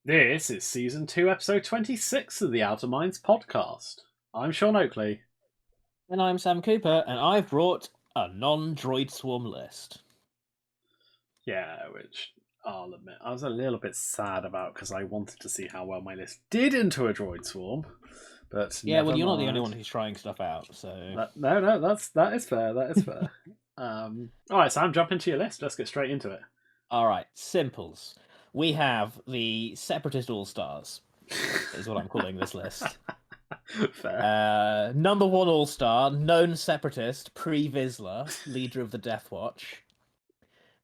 This is season 2, episode 26 of the Outer Minds podcast. I'm Sean Oakley. And I'm Sam Cooper, and I've brought a non-droid swarm list. Yeah, which I'll admit I was a little bit sad about because I wanted to see how well my list did into a droid swarm. But Yeah, well, you're not the mind. only one who's trying stuff out, so... No, that is fair, that is fair. Alright, Sam, jump into your list. Let's get straight into it. Alright, simples. We have the Separatist All-Stars, is what I'm calling this list. Fair. Number 1 All-Star, known Separatist, pre-Vizsla, leader of the Death Watch.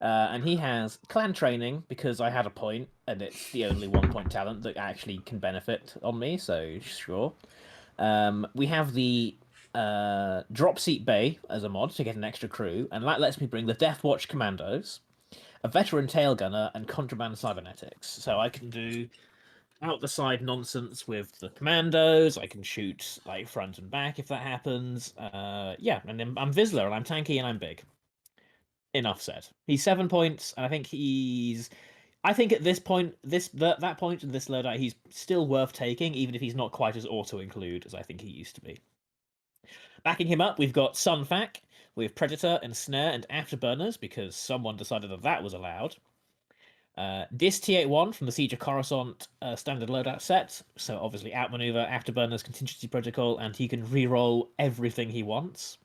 And he has clan training, because I had a point, and it's the only 1-point talent that actually can benefit on me, so sure. We have the Drop Seat Bay as a mod to get an extra crew, and that lets me bring the Death Watch Commandos, a veteran tail gunner, and contraband cybernetics. So I can do out the side nonsense with the commandos. I can shoot like front and back if that happens. Yeah, and then I'm Vizsla, and I'm tanky, and I'm big. Enough said. He's 7 points, and I think I think at this point, that point in this loadout, he's still worth taking, even if he's not quite as auto-include as I think he used to be. Backing him up, we've got Sunfac, with Predator and Snare and Afterburners, because someone decided that was allowed. Dis T81 from the Siege of Coruscant standard loadout set, so obviously outmaneuver, Afterburners, Contingency Protocol, and he can re-roll everything he wants.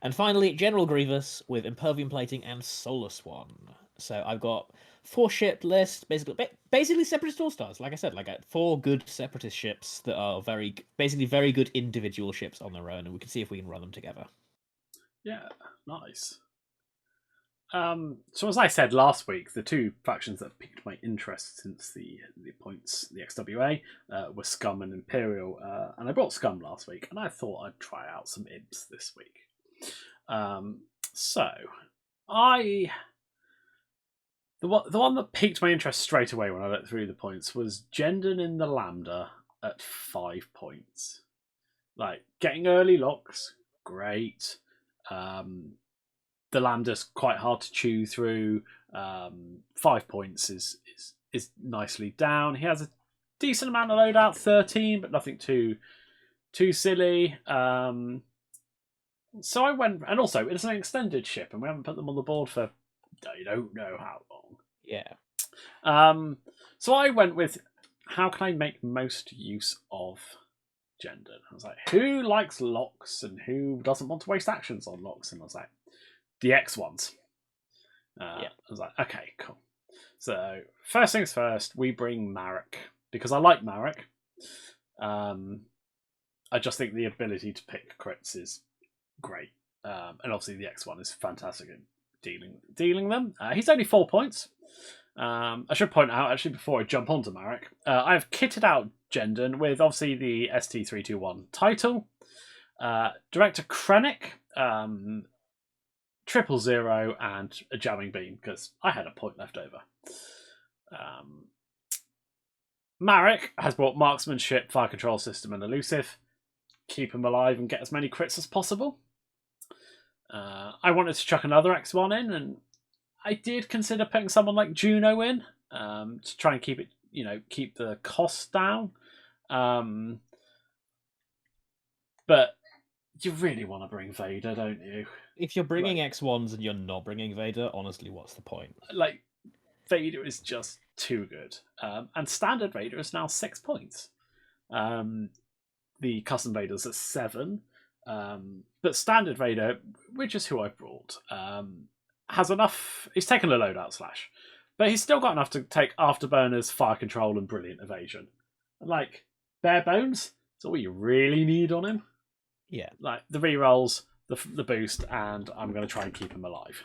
And finally, General Grievous with Impervium Plating and Solar Swan. So I've got 4-ship list, basically Separatist All-Stars. Like I said, 4 good Separatist ships that are very good individual ships on their own, and we can see if we can run them together. Yeah, nice. So as I said last week, the two factions that have piqued my interest since the points, the XWA, were Scum and Imperial, and I brought Scum last week, and I thought I'd try out some Imps this week. The one that piqued my interest straight away when I looked through the points was Jendon in the Lambda at 5 points. Like, getting early locks, great. The Lambda's quite hard to chew through. 5 points is nicely down. He has a decent amount of loadout, 13, but nothing too silly. So I went, and also it's an extended ship, and we haven't put them on the board for I don't know how long. Yeah. So I went with how can I make most use of Jendon? I was like, who likes locks and who doesn't want to waste actions on locks? And I was like, the X ones. I was like, okay, cool. So first things first, we bring Marek because I like Marek. I just think the ability to pick crits is great, and obviously the X1 is fantastic at dealing them. He's only 4 points. I should point out, actually, before I jump onto Marek, I've kitted out Jendon with obviously the ST321 title, Director Krennic, 000, and a jamming beam because I had a point left over. Marek has brought marksmanship, fire control system, and elusive. Keep him alive and get as many crits as possible. I wanted to chuck another X1 in, and I did consider putting someone like Juno in to try and keep it, keep the cost down. But you really want to bring Vader, don't you? If you're bringing X1s and you're not bringing Vader, honestly, what's the point? Like, Vader is just too good. And standard Vader is now 6 points. The custom Vader's at 7. But standard Vader, which is who I've brought, has enough. He's taken a loadout slash, but he's still got enough to take afterburners, fire control, and brilliant evasion. Like, bare bones, that's all you really need on him. Yeah. Like, the rerolls, the boost, and I'm going to try and keep him alive.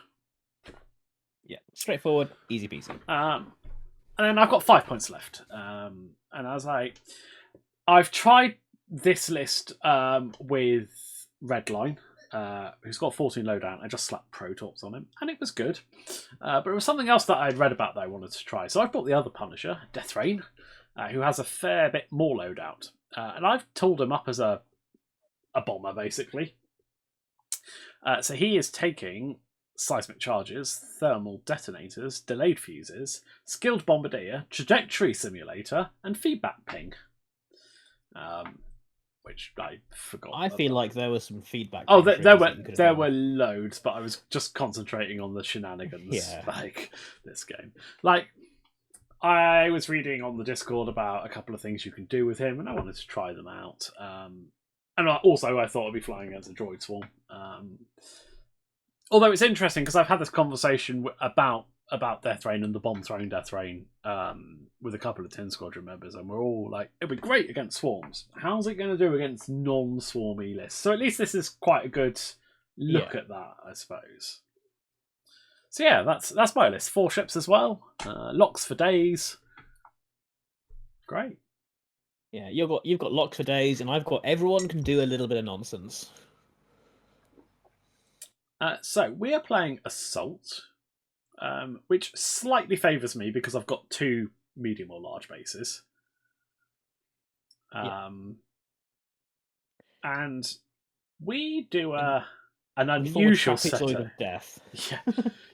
Yeah, straightforward, easy peasy. And then I've got 5 points left. And I was like, I've tried this list with Redline, who's got 14 loadout. I just slapped Protorps on him, and it was good. But it was something else that I'd read about that I wanted to try. So I've brought the other Punisher, Deathrain, who has a fair bit more loadout. And I've tooled him up as a bomber, basically. So he is taking seismic charges, thermal detonators, delayed fuses, skilled bombardier, trajectory simulator, and feedback ping. Which I forgot. I feel like there was some feedback. Oh, ping there triggers that you could have there done. were loads, but I was just concentrating on the shenanigans. Yeah. Like this game. Like I was reading on the Discord about a couple of things you can do with him, and I wanted to try them out. And also, I thought I'd be flying against a droid swarm. Although it's interesting because I've had this conversation about Death Rain and the bomb throwing Death Rain with a couple of 10 Squadron members, and we're all like, it'd be great against swarms. How's it going to do against non-swarmy lists? So at least this is quite a good look at that, I suppose. So yeah, that's my list. 4 ships as well. Locks for days. Great. Yeah, you've got locks for days, and I've got everyone can do a little bit of nonsense. So we are playing Assault, which slightly favours me because I've got 2 medium or large bases. And we do an unusual setup. Of death.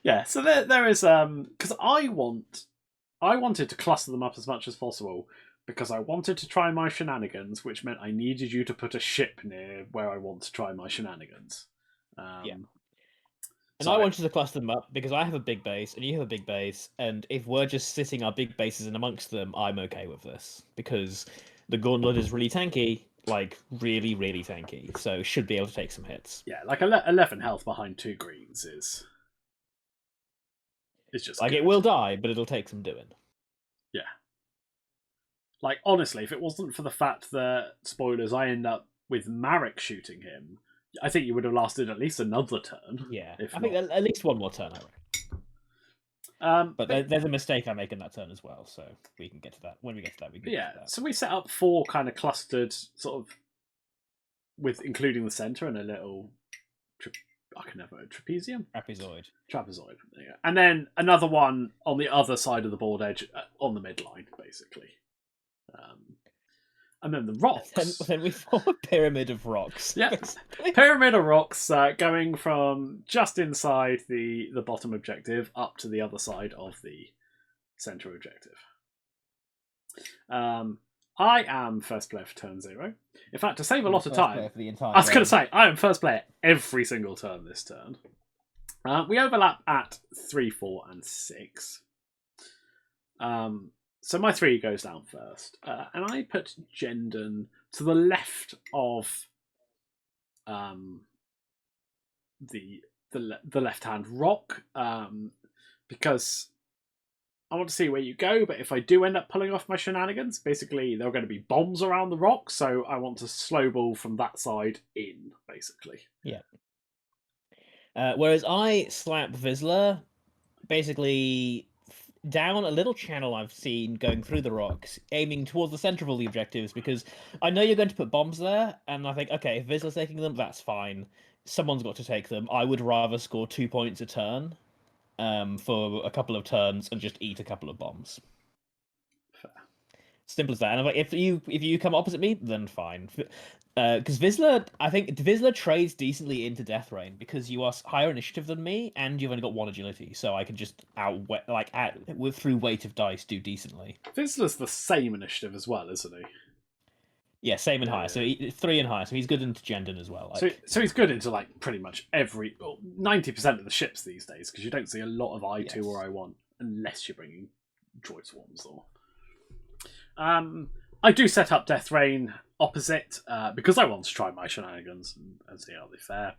Yeah. So there is because I wanted to cluster them up as much as possible because I wanted to try my shenanigans, which meant I needed you to put a ship near where I want to try my shenanigans. And I wanted to cluster them up because I have a big base and you have a big base, and if we're just sitting our big bases in amongst them, I'm okay with this because the Gauntlet is really tanky, like really, really tanky, so should be able to take some hits. Yeah, like 11 health behind 2 greens is just like good. It will die, but it'll take some doing. Yeah. Like honestly, if it wasn't for the fact that, spoilers, I end up with Marek shooting him, I think you would have lasted at least another turn. Yeah, I think at least one more turn, I reckon. But there's a mistake I make in that turn as well, so we can get to that. When we get to that, we can get to that. So we set up 4 kind of clustered, sort of, with including the centre and a little, trapezium? Trapezoid. Yeah. And then another one on the other side of the board edge, on the midline, basically. And then the rocks. Then we form a pyramid of rocks. Yeah, pyramid of rocks going from just inside the bottom objective up to the other side of the centre objective. I am first player for turn 0. In fact, to save a lot of time, I was going to say, I am first player every single turn this turn. We overlap at 3, 4, and 6. So my 3 goes down first, and I put Jendon to the left of the left-hand rock, because I want to see where you go, but if I do end up pulling off my shenanigans, basically there are going to be bombs around the rock, so I want to slow ball from that side in, basically. Yeah. Whereas I slap Vizsla, basically down a little channel I've seen going through the rocks, aiming towards the centre of all the objectives, because I know you're going to put bombs there, and I think, okay, if Vizsla's taking them, that's fine. Someone's got to take them. I would rather score 2 points a turn for a couple of turns and just eat a couple of bombs. Fair. Simple as that. And if you come opposite me, then fine. Because Vizsla, I think Vizsla trades decently into Death Rain because you are higher initiative than me, and you've only got 1 agility, so I can just through weight of dice do decently. Vizsla's the same initiative as well, isn't he? Yeah, same and higher. So 3 and higher. So he's good into Jendon as well. So he's good into like pretty much 90% of the ships these days, because you don't see a lot of I2 or I1 unless you're bringing droid swarms. Or I do set up Death Rain opposite because I want to try my shenanigans and see how they fare.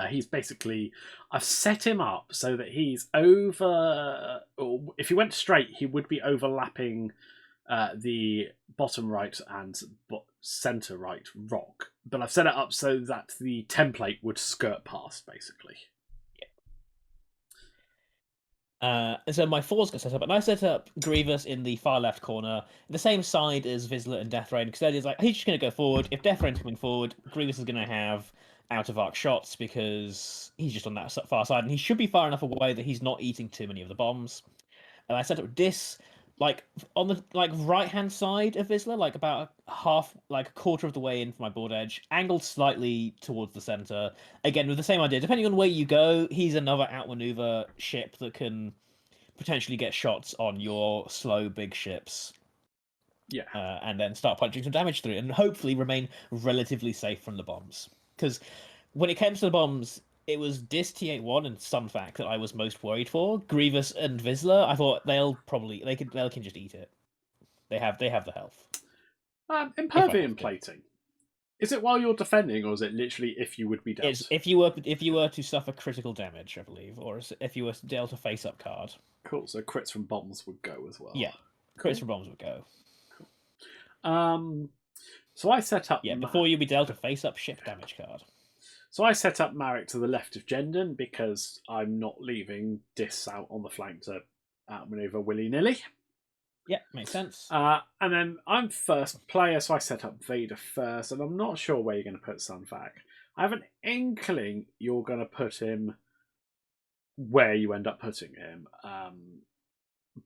He's basically, I've set him up so that he's over, or if he went straight, he would be overlapping the bottom right and centre right rock. But I've set it up so that the template would skirt past, basically. So my 4's got set up, and I set up Grievous in the far left corner, the same side as Vizsla and Death Rain, because that is like, he's just going to go forward. If Death Rain's coming forward, Grievous is going to have out of arc shots because he's just on that far side, and he should be far enough away that he's not eating too many of the bombs. And I set up Dis like on the right hand side of Vizsla, like about a quarter of the way in from my board edge, angled slightly towards the center. Again, with the same idea. Depending on where you go, he's another outmaneuver ship that can potentially get shots on your slow big ships. Yeah. And then start punching some damage through it, and hopefully remain relatively safe from the bombs. Because when it came to the bombs, it was Dis T81 and Sunfac that I was most worried for. Grievous and Vizsla, I thought they can just eat it. They have the health. Impervium plating. Is it while you're defending, or is it literally if you would be dealt? It's if you were to suffer critical damage, I believe, or if you were dealt a face-up card. Cool. So crits from bombs would go as well. Yeah, crits from bombs would go. So I set up... before you be dealt a face-up ship damage card. So I set up Marek to the left of Jendon because I'm not leaving Dis out on the flank to outmaneuver willy-nilly. Yeah, makes sense. And then I'm first player, so I set up Vader first, and I'm not sure where you're going to put Sunfac. I have an inkling you're going to put him where you end up putting him.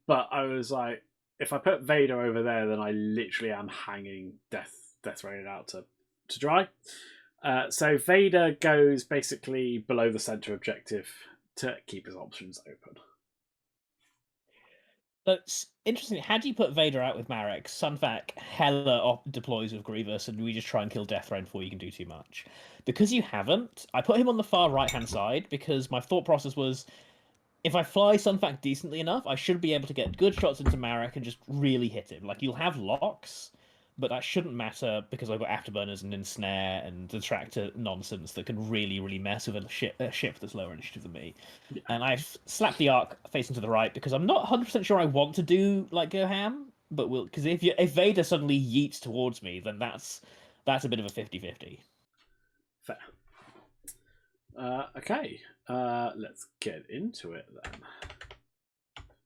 But I was like, if I put Vader over there, then I literally am hanging Death Rain out to dry. So Vader goes basically below the center objective to keep his options open. So it's interesting. How do you put Vader out with Marek? Sunfac hella deploys with Grievous, and we just try and kill Death Rain before you can do too much. Because you haven't, I put him on the far right-hand side because my thought process was, if I fly Sunfac decently enough, I should be able to get good shots into Marek and just really hit him. Like, you'll have locks, but that shouldn't matter because I've got afterburners and ensnare and detractor nonsense that can really, really mess with a ship that's lower initiative than me. Yeah. And I've slapped the arc facing to the right because I'm not 100% sure I want to do like go ham, but because if Vader suddenly yeets towards me, then that's a bit of a 50-50. Fair. Okay, let's get into it then.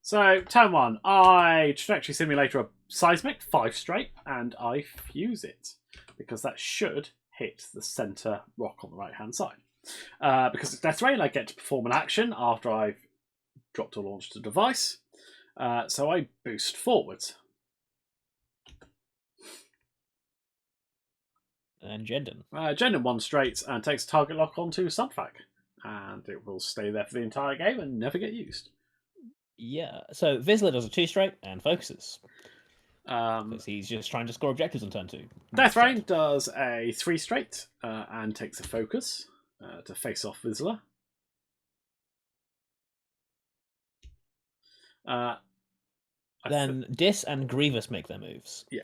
So, turn 1, I Trajectory Simulator a Seismic 5 straight, and I fuse it, because that should hit the centre rock on the right-hand side. Because it's Death Rain, I get to perform an action after I've dropped or launched a device, so I boost forwards. And Jendon. Jendon 1 straight and takes target lock onto Sunfac, and it will stay there for the entire game and never get used. Yeah, so Vizsla does a 2 straight and focuses. Because he's just trying to score objectives on turn 2. Death Rain does a 3 straight and takes a focus to face off Vizsla. Then Dis and Grievous make their moves. Yeah.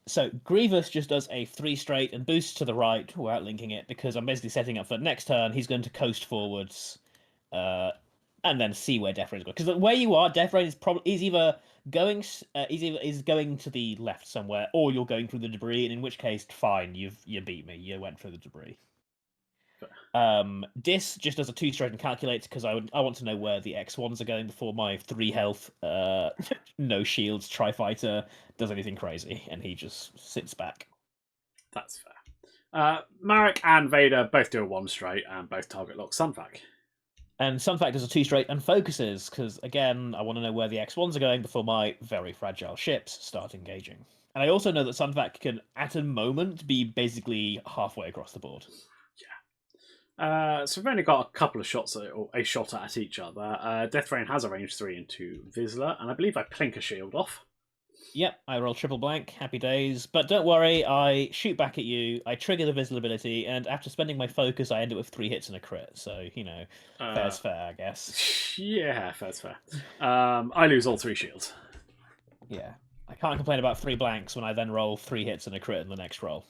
So Grievous just does a 3 straight and boosts to the right without linking it because I'm basically setting up for next turn. He's going to coast forwards. And then see where Death Rain is going. Because where you are, Death Rain is either going to the left somewhere, or you're going through the debris. And in which case, fine, you beat me. You went through the debris. Dis just does a 2 straight and calculates because I want to know where the X1s are going before my 3 health, no shields Tri-Fighter does anything crazy, and he just sits back. That's fair. Marek and Vader both do a 1 straight and both target lock Sunfac. And Sunfac does a 2 straight and focuses, because, again, I want to know where the X1s are going before my very fragile ships start engaging. And I also know that Sunfac can, at a moment, be basically halfway across the board. Yeah. So we've only got a couple of shots, or a shot at each other. Death Rain has a range 3 into Vizsla, and I believe I plink a shield off. Yep, I roll triple blank, happy days. But don't worry, I shoot back at you, I trigger the Vizsla ability, and after spending my focus, I end up with 3 hits and a crit. So, fair's fair, I guess. Yeah, fair's fair. I lose all 3 shields. Yeah, I can't complain about 3 blanks when I then roll 3 hits and a crit in the next roll.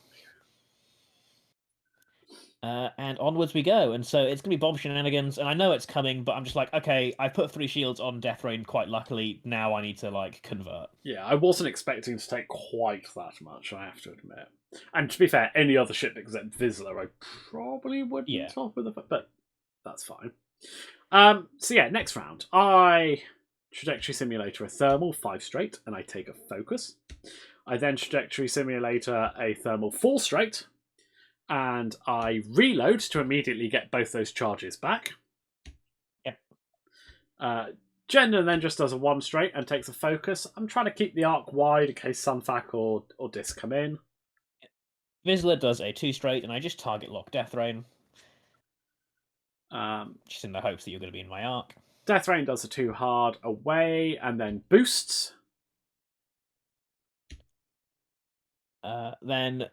And onwards we go, and so it's going to be bomb shenanigans, and I know it's coming, but I'm just like, okay, I put 3 shields on Death Rain quite luckily, now I need to, convert. Yeah, I wasn't expecting to take quite that much, I have to admit. And to be fair, any other ship except Vizsla, I probably wouldn't top with it, but that's fine. So yeah, next round, I Trajectory Simulator a Thermal 5 straight, and I take a focus. I then Trajectory Simulator a Thermal 4 straight, and I reload to immediately get both those charges back. Yep. Jender then just does a 1 straight and takes a focus. I'm trying to keep the arc wide in case Sunfac or Dis come in. Vizsla does a 2 straight, and I just target lock Death Rain, just in the hopes that you're going to be in my arc. Death Rain does a 2 hard away and then boosts. Then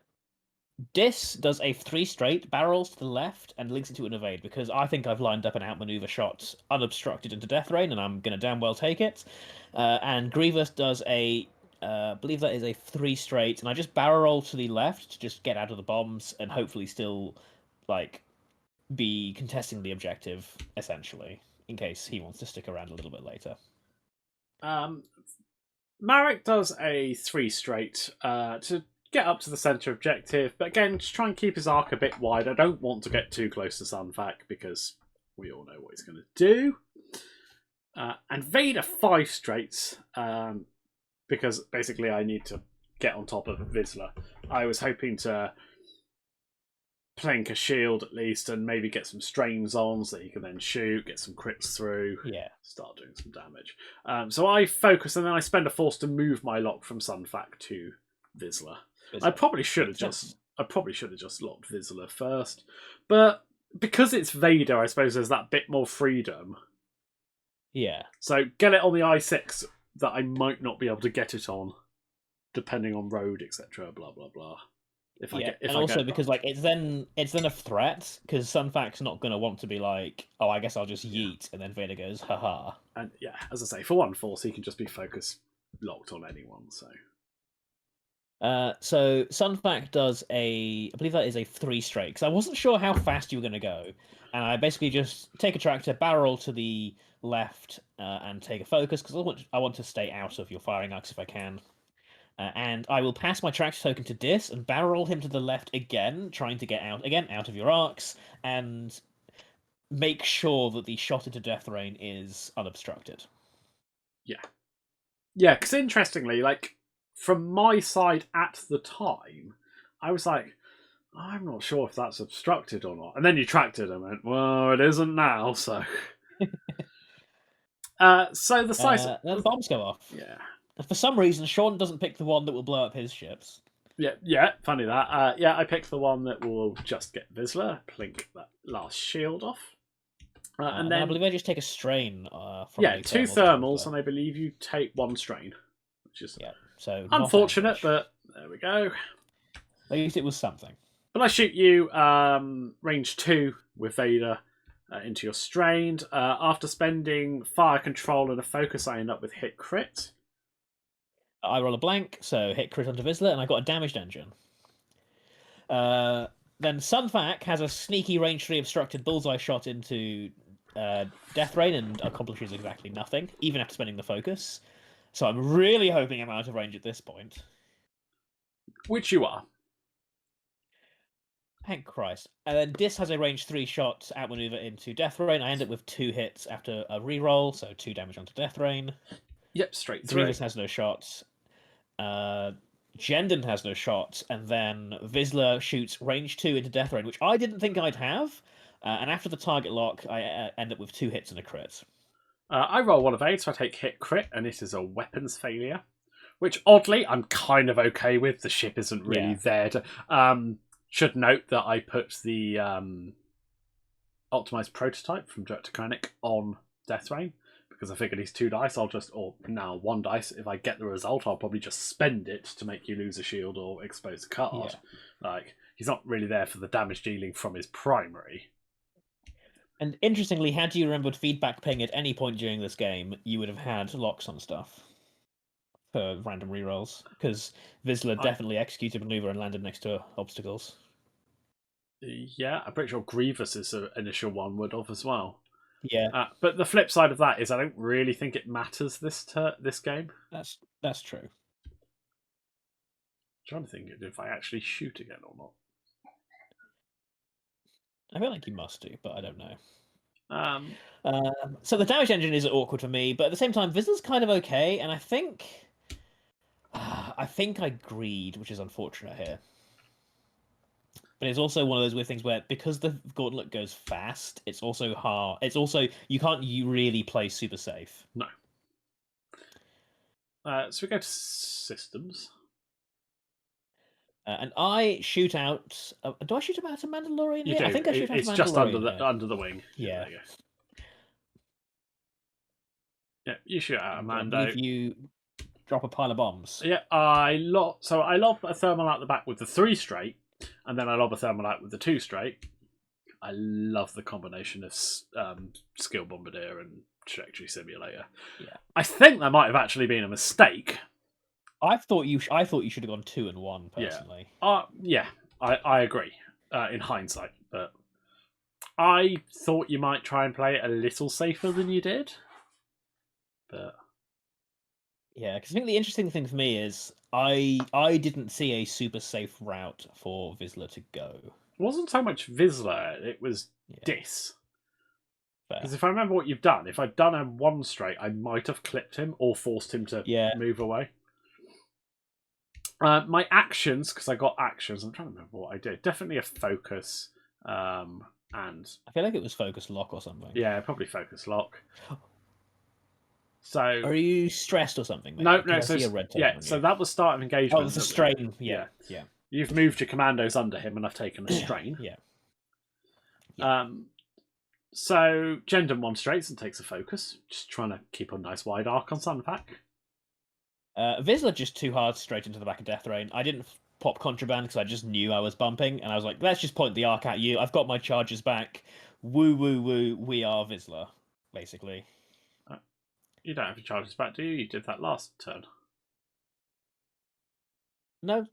Dis does a 3 straight, barrels to the left, and links into an evade, because I think I've lined up an outmaneuver shot unobstructed into Death Rain, and I'm going to damn well take it. And Grievous does a, I believe that is a 3 straight, and I just barrel roll to the left to just get out of the bombs, and hopefully still, like, be contesting the objective, essentially, in case he wants to stick around a little bit later. Marek does a 3 straight to get up to the centre objective, but again, just try and keep his arc a bit wide. I don't want to get too close to Sunfac because we all know what he's going to do. And Vader 5 straights because basically I need to get on top of Vizsla. I was hoping to plank a shield at least and maybe get some strains on so he can then shoot, get some crits through, start doing some damage. So I focus and then I spend a force to move my lock from Sunfac to Vizsla. I probably should have just locked Vizsla first, but because it's Vader, I suppose there's that bit more freedom. Yeah. So get it on the I6 that I might not be able to get it on, depending on road, etc. Blah blah blah. Because like it's then a threat because Sunfac's not going to want to be like, oh, I guess I'll just yeet, and then Vader goes, haha. And yeah, as I say, for one force, he can just be focus locked on anyone. So Sunfac does I believe that is a 3 straight, because I wasn't sure how fast you were going to go, and I basically just take a tractor, barrel to the left, and take a focus because I want to stay out of your firing arcs if I can. And I will pass my tractor token to Dis and barrel him to the left again, trying to get out of your arcs, and make sure that the shot into Death Rain is unobstructed. Yeah, because interestingly, like from my side at the time, I was like, I'm not sure if that's obstructed or not. And then you tracked it and went, well, it isn't now, so. So the size. Then bombs go off. Yeah. For some reason, Sean doesn't pick the one that will blow up his ships. Yeah, funny that. I picked the one that will just get Vizsla, plink that last shield off. And then I believe I just take a strain from 2 thermals, and I believe you take 1 strain. Which is so unfortunate, but there we go. At least it was something. But I shoot you range 2 with Vader into your strained. After spending fire control and a focus, I end up with hit crit. I roll a blank, so hit crit onto Vizsla, and I got a damaged engine. Then Sunfac has a sneaky range 3 obstructed bullseye shot into Death Rain and accomplishes exactly nothing, even after spending the focus. So I'm really hoping I'm out of range at this point. Which you are. Thank Christ. And then Dis has a range 3 shot outmaneuver into Death Rain. I end up with 2 hits after a reroll, so 2 damage onto Death Rain. Yep, straight through. Grievous has no shots. Jendon has no shots, and then Vizsla shoots range 2 into Death Rain, which I didn't think I'd have. And after the target lock, I end up with 2 hits and a crit. I roll 1 of 8, so I take hit crit, and it is a weapons failure, which oddly I'm kind of okay with. The ship isn't really there to. Should note that I put the optimized prototype from Director Krennic on Death Rain. Because I figured he's 2 dice, or now 1 dice. If I get the result, I'll probably just spend it to make you lose a shield or expose a card. Yeah. Like, he's not really there for the damage dealing from his primary. And interestingly, had you remembered feedback ping at any point during this game, you would have had locks on stuff for random rerolls. Because Vizsla definitely executed a maneuver and landed next to obstacles. Yeah, I'm pretty sure Grievous' initial one would have as well. Yeah, but the flip side of that is I don't really think it matters this game. That's true. I'm trying to think if I actually shoot again or not. I feel like you must do, but I don't know. So the damage engine is awkward for me, but at the same time, Vizsla's kind of okay, and I think I greed, which is unfortunate here. But it's also one of those weird things where because the gauntlet goes fast, it's also hard. It's also you really play super safe. No. So we go to systems. And I shoot out. Do I shoot out a Mandalorian? You here? do. I think I shoot out a It's Mandalorian. just under here. the wing. Yeah. There you go. Yeah, you shoot out a And Mando. I believe you drop a pile of bombs. Yeah, I lob a thermal out the back with the 3 straight, and then I lob a thermal out with the 2 straight. I love the combination of skill bombardier and trajectory simulator. Yeah, I think that might have actually been a mistake. I thought you should have gone 2 and 1 personally. Yeah, I agree. In hindsight, but I thought you might try and play it a little safer than you did. But yeah, because I think the interesting thing for me is I didn't see a super safe route for Vizsla to go. it wasn't so much Vizsla, it was Dis. Fair. Because if I remember what you've done, if I'd done a 1 straight, I might have clipped him or forced him to move away. My actions, because I got actions, I'm trying to remember what I did. Definitely a focus, and I feel like it was focus lock or something. Yeah, probably focus lock. So are you stressed or something? Maybe? No. So so that was start of engagement. Oh, it's a strain. Yeah. You've moved your commandos under him, and I've taken a strain. Yeah. So Jendon 1 straights and takes a focus, just trying to keep a nice wide arc on Sunpack. Vizsla just too hard straight into the back of Death Rain. I didn't pop contraband because I just knew I was bumping, and I was like, let's just point the arc at you. I've got my charges back. Woo, woo, woo. We are Vizsla, basically. You don't have your charges back, do you? You did that last turn. No,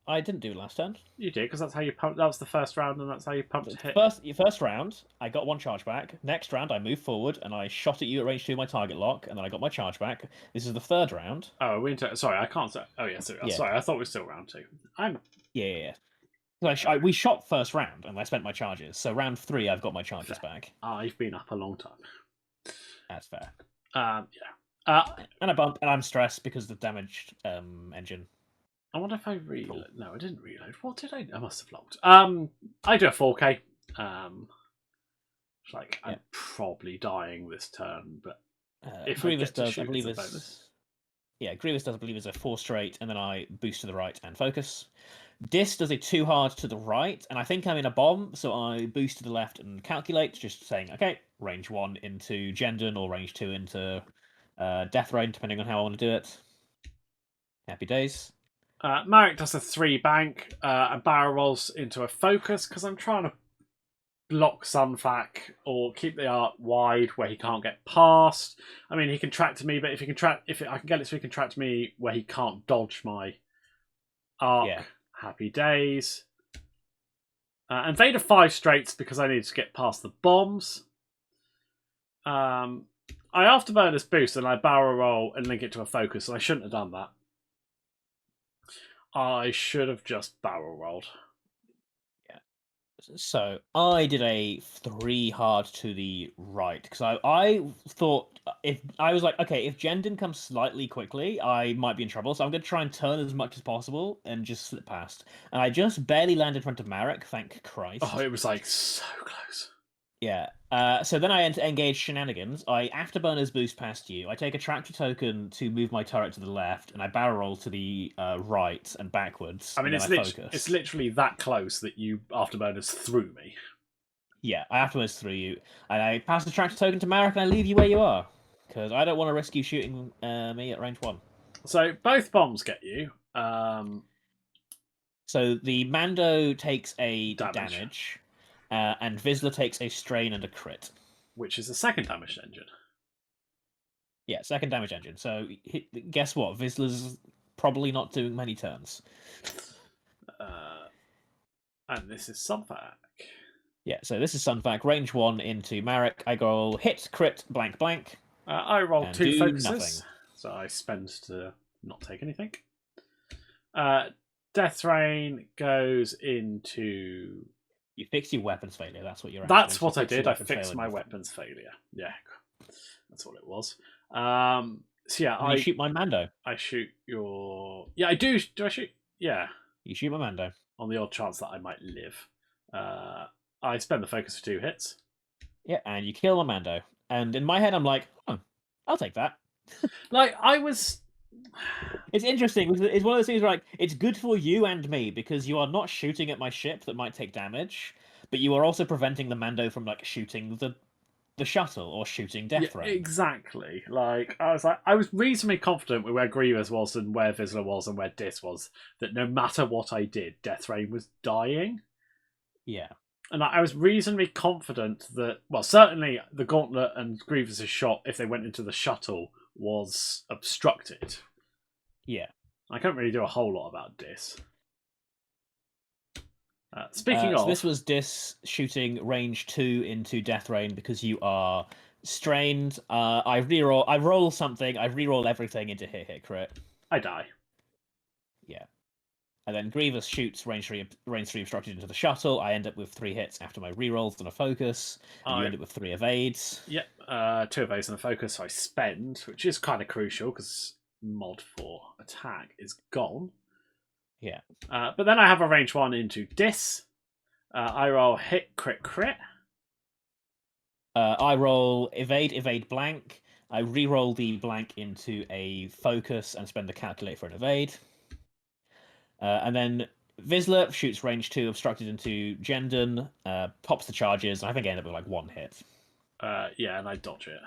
I didn't do it last turn. You did, because that's how you pumped. That was the first round, and that's how you pumped hit. First round, I got 1 charge back. Next round, I moved forward and I shot at you at range 2 my target lock, and then I got my charge back. This is the 3rd round. Oh, sorry, I can't say. Oh, yeah, sorry, I thought we were still round 2. Yeah. We shot first round, and I spent my charges. So round 3, I've got my charges back. I've been up a long time. That's fair. Yeah. And I bumped, and I'm stressed because of the damaged engine. I wonder if I reload. No, I didn't reload. What did I? I must have logged. I do a 4K. I'm probably dying this turn, but if Grievous I does, I believe it's Grievous does, I believe, is a 4 straight, and then I boost to the right and focus. Dis does a 2 hard to the right, and I think I'm in a bomb, so I boost to the left and calculate, just saying, okay, range 1 into Jendon or range 2 into Death Rain, depending on how I want to do it. Happy days. Marek does a 3 bank and barrel rolls into a focus because I'm trying to block Sunfac or keep the arc wide where he can't get past. I mean, he can track to me, but if I can get it so he can track to me where he can't dodge my arc, happy days. And Vader 5 straights because I need to get past the bombs. I afterburn this boost and I barrel roll and link it to a focus, and I shouldn't have done that. I should have just barrel rolled. Yeah. So I did a 3 hard to the right because I thought if Jendon comes slightly quickly, I might be in trouble. So I'm going to try and turn as much as possible and just slip past. And I just barely landed in front of Marek, thank Christ. Oh, it was so close. Yeah. So then I engage shenanigans. I afterburners boost past you. I take a tractor token to move my turret to the left, and I barrel roll to the right and backwards. I mean, it's literally that close that you afterburners threw me. Yeah, I afterburners threw you, and I pass the tractor token to Marek, and I leave you where you are because I don't want to risk you shooting me at range 1. So both bombs get you. So the Mando takes a damage. And Vizsla takes a strain and a crit. Which is a 2nd damage engine. Yeah, 2nd damage engine. So guess what? Vizsla's probably not doing many turns. And this is Sunfac. Yeah, so this is Sunfac. Range 1 into Marek. I go hit, crit, blank, blank. I roll 2 focuses. Nothing. So I spend to not take anything. Death Rain goes into... You fix your weapons failure. That's what you're. That's what I did. I fixed my weapons failure. Yeah, that's what it was. So yeah, I shoot my Mando. I shoot your. Yeah, I do. Do I shoot? Yeah. You shoot my Mando. on the odd chance that I might live. I spend the focus for 2 hits. Yeah, and you kill a Mando. And in my head, I'm like, I'll take that. Like, I was. It's interesting. It's one of those things where, like, it's good for you and me because you are not shooting at my ship that might take damage, but you are also preventing the Mando from like shooting the shuttle or shooting Death Yeah, Rain. exactly. Like, I was reasonably confident with where Grievous was and where Vizsla was and where Dis was, that no matter what I did, Death Rain was dying. Yeah. And I was reasonably confident that, well, certainly the Gauntlet and Grievous's shot, if they went into the shuttle, was obstructed. Yeah. I can't really do a whole lot about Dis. Speaking of, so this was Dis shooting range 2 into Death Rain because you are strained. I roll something. I reroll everything into hit crit. I die. Yeah. And then Grievous shoots range 3 obstructed into the shuttle. I end up with 3 hits after my rerolls and a focus. And you end up with 3 evades. Yep, 2 evades and a focus, so I spend, which is kind of crucial because mod 4 attack is gone. Yeah. But then I have a range 1 into Dis. I roll hit, crit, crit. I roll evade, blank. I re-roll the blank into a focus and spend the calculate for an evade. And then Vizsla shoots range 2 obstructed into Jendon, pops the charges, and I think I end up with like 1 hit. Yeah, and I dodge it.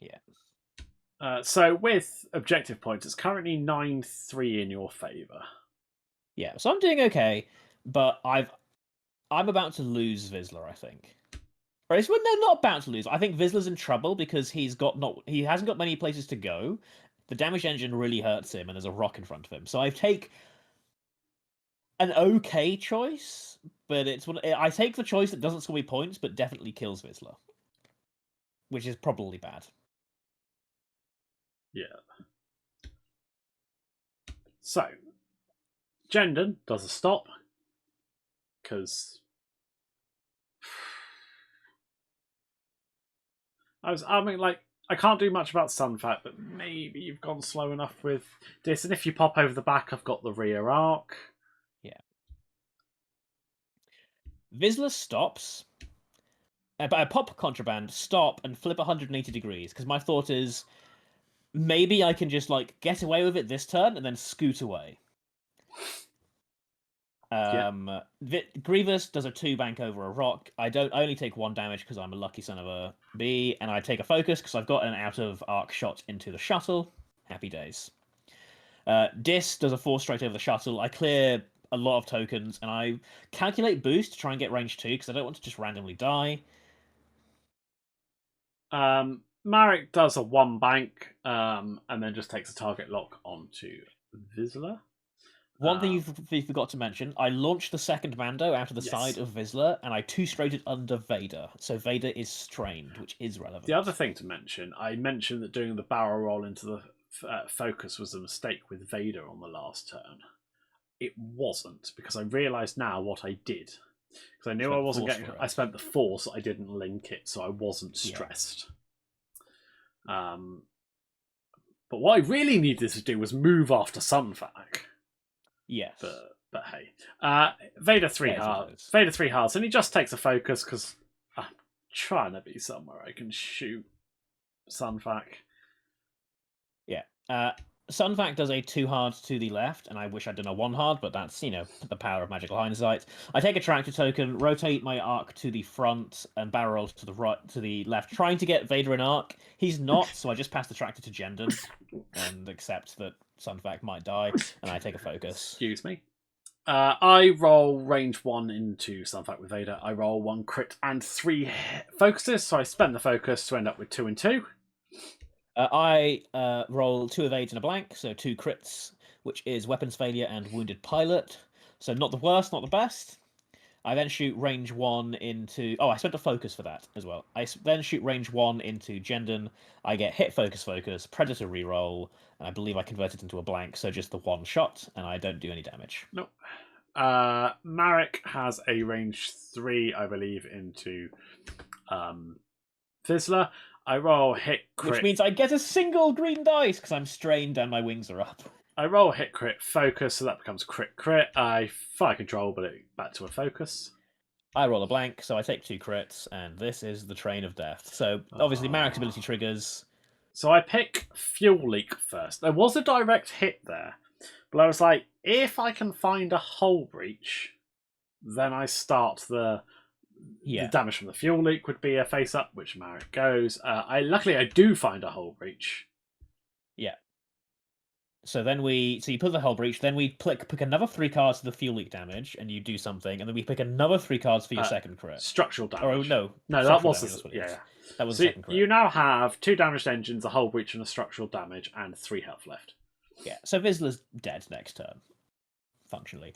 Yeah. So with objective points, it's currently 9-3 in your favour. Yeah, so I'm doing okay, but I'm about to lose Vizsla, I think. Or no, not about to lose. I think Vizsla's in trouble because he hasn't got many places to go. The damage engine really hurts him, and there's a rock in front of him. So I take an okay choice, but I take the choice that doesn't score me points, but definitely kills Vizsla, which is probably bad. Yeah. So, Jendon does a stop because I can't do much about Sunfat, but maybe you've gone slow enough with this. And if you pop over the back, I've got the rear arc. Yeah. Vizsla stops. But I pop contraband, stop, and flip 180 degrees, because my thought is maybe I can just like get away with it this turn and then scoot away. Grievous does a 2 bank over a rock. I only take 1 damage because I'm a lucky son of a bee, and I take a focus because I've got an out of arc shot into the shuttle. Happy days. Dis does a 4 straight over the shuttle. I clear a lot of tokens, and I calculate boost to try and get range 2 because I don't want to just randomly die. Marek does a 1 bank, and then just takes a target lock onto Vizsla. One thing you forgot to mention, I launched the second Mando out of the side of Vizsla, and I 2 straighted under Vader. So Vader is strained, which is relevant. The other thing to mention, I mentioned that doing the barrel roll into the focus was a mistake with Vader on the last turn. It wasn't, because I realised now what I did. Because I knew I wasn't getting... I spent the force, I didn't link it, so I wasn't stressed. Yeah. But what I really needed to do was move after Sunfac. Yes. But hey. Vader 3 hearts. Vader 3 hearts, and he just takes a focus because I'm trying to be somewhere I can shoot Sunfac. Yeah. Sunfac does a 2 hard to the left, and I wish I'd done a 1 hard, but that's, the power of magical hindsight. I take a tractor token, rotate my arc to the front, and barrel roll to the right, to the left, trying to get Vader in arc. He's not, so I just pass the tractor to Jendon and accept that Sunfac might die, and I take a focus. Excuse me. I roll range 1 into Sunfac with Vader. I roll 1 crit and 3 focuses, so I spend the focus to end up with 2 and 2. I roll 2 evades and a blank, so 2 crits, which is weapons failure and wounded pilot. So not the worst, not the best. I then shoot range 1 into... Oh, I spent a focus for that as well. I then shoot range 1 into Jendon. I get hit, focus, predator reroll, and I believe I convert it into a blank, so just the 1 shot, and I don't do any damage. Nope. Marek has a range 3, I believe, into Vizsla. I roll hit crit. Which means I get a single green dice because I'm strained and my wings are up. I roll a hit crit focus, so that becomes crit crit. I fire control, but it back to a focus. I roll a blank, so I take 2 crits, and this is the Train of Death. So obviously Marek's ability triggers. So I pick Fuel Leak first. There was a direct hit there, but I was like, if I can find a hull breach, then I start the damage from the fuel leak would be a face up, which Marek goes. Luckily I do find a hull breach. Yeah. So then you put the hull breach, then we pick another 3 cards for the fuel leak damage, and you do something, and then we pick another 3 cards for your second crit. Structural damage. Or no, that was that was so the second crit. You now have 2 damaged engines, a hull breach, and a structural damage, and 3 health left. Yeah. So Vizsla's dead next turn. Functionally,